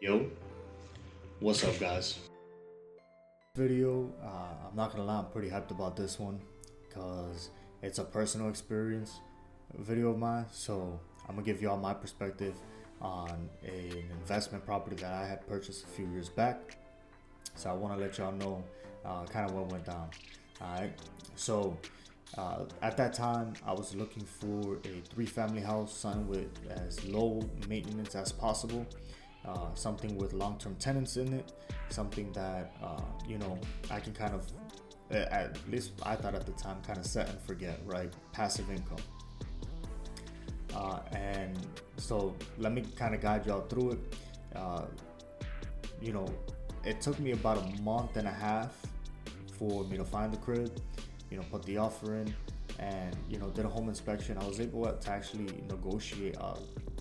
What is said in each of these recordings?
Yo, what's up, guys? Video. I'm not gonna lie, I'm pretty hyped about this one because it's a personal experience video of mine. So I'm gonna give y'all my perspective on an investment property that I had purchased a few years back. So I want to let y'all know kind of what went down. All right. So at that time, I was looking for a three-family house, something with as low maintenance as possible, something with long-term tenants in it, something that I can kind of, at least I thought at the time, kind of set and forget, right? Passive income. And so let me kind of guide y'all through it. Uh, you know, it took me about a month and a half for me to find the crib, put the offer in, and did a home inspection. I was able to actually negotiate a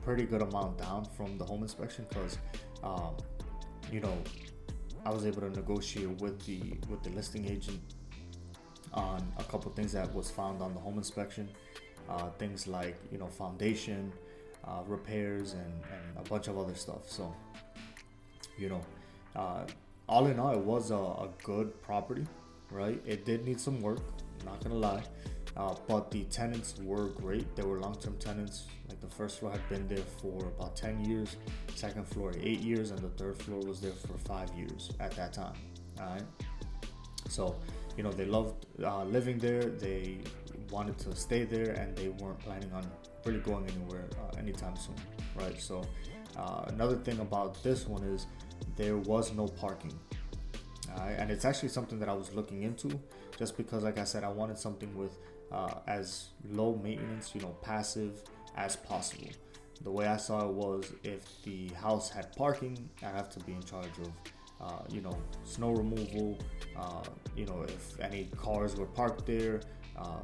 pretty good amount down from the home inspection because, um, you know, I was able to negotiate with the listing agent on a couple things that was found on the home inspection, things like foundation, repairs, and a bunch of other stuff. So you know, uh, all in all, it was a good property, right? It did need some work, not gonna lie, but the tenants were great. They were long-term tenants. Like the first floor had been there for about 10 years, second floor 8 years, and the third floor was there for 5 years at that time. All right. So, they loved living there. They wanted to stay there, and they weren't planning on really going anywhere anytime soon, right? So, another thing about this one is there was no parking. And it's actually something that I was looking into, just because, like I said, I wanted something with as low maintenance, passive as possible. The way I saw it was, if the house had parking, I'd have to be in charge of snow removal. If any cars were parked there, uh,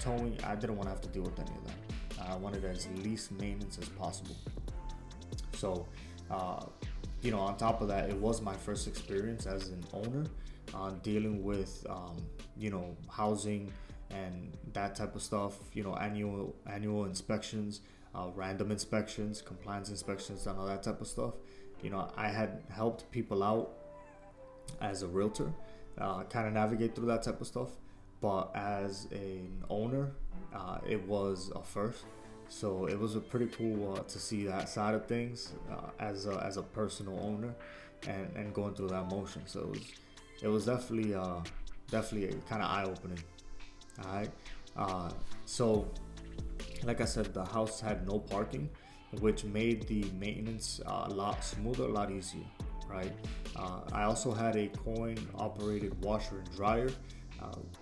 towing. I didn't want to have to deal with any of that. I wanted as least maintenance as possible. So, on top of that, it was my first experience as an owner dealing with, housing and that type of stuff. Annual inspections, random inspections, compliance inspections, and all that type of stuff. I had helped people out as a realtor, kind of navigate through that type of stuff. But as an owner, it was a first. So it was a pretty cool to see that side of things as a personal owner, and going through that motion. So it was definitely kind of eye opening. All right. So like I said, the house had no parking, which made the maintenance a lot smoother, a lot easier, right? I also had a coin operated washer and dryer.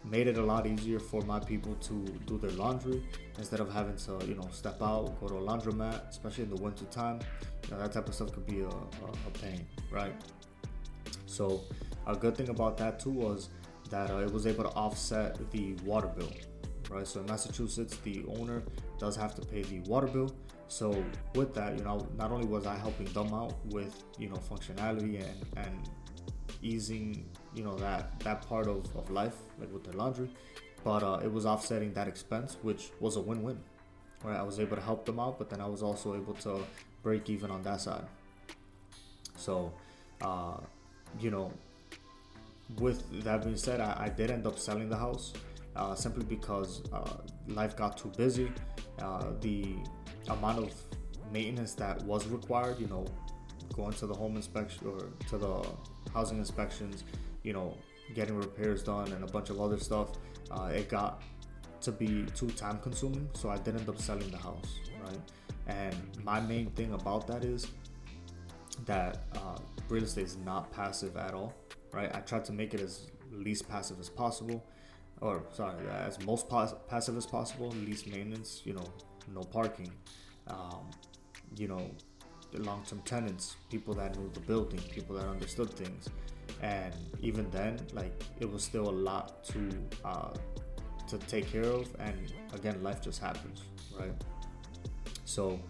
Made it a lot easier for my people to do their laundry instead of having to, step out, go to a laundromat, especially in the winter time. That type of stuff could be a pain, right? So a good thing about that too was that it was able to offset the water bill, right? So in Massachusetts, the owner does have to pay the water bill. So with that, not only was I helping them out with, functionality and easing, that part of life, like with their laundry, but it was offsetting that expense, which was a win-win, right? I was able to help them out, but then I was also able to break even on that side. So, uh, you know, with that being said, I did end up selling the house simply because life got too busy. The amount of maintenance that was required, going to the home inspection or to the housing inspections, getting repairs done and a bunch of other stuff, it got to be too time consuming. So I did end up selling the house, right? And my main thing about that is that real estate is not passive at all, right? I tried to make it as least passive as possible, or sorry, as most passive as possible, least maintenance, no parking, um, you know, the long-term tenants, people that knew the building, people that understood things, and even then, like, it was still a lot to take care of, and again, life just happens, right? So,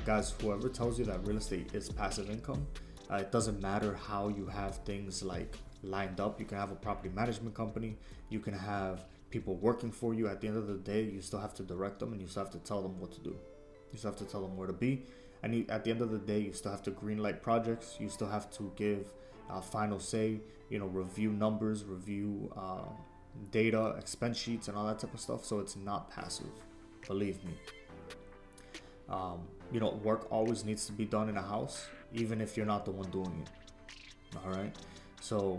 guys, whoever tells you that real estate is passive income, it doesn't matter how you have things like lined up. You can have a property management company, you can have people working for you. At the end of the day, you still have to direct them, and you still have to tell them what to do. You still have to tell them where to be, and at the end of the day, you still have to greenlight projects. You still have to give final say. Review numbers, review data, expense sheets, and all that type of stuff. So it's not passive, believe me. Work always needs to be done in a house, even if you're not the one doing it. All right. So,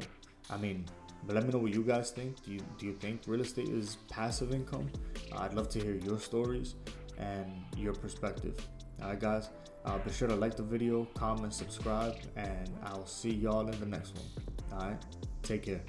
but let me know what you guys think. Do you think real estate is passive income? I'd love to hear your stories and your perspective. All right, guys. Be sure to like the video, comment, subscribe, and I'll see y'all in the next one. All right. Take care.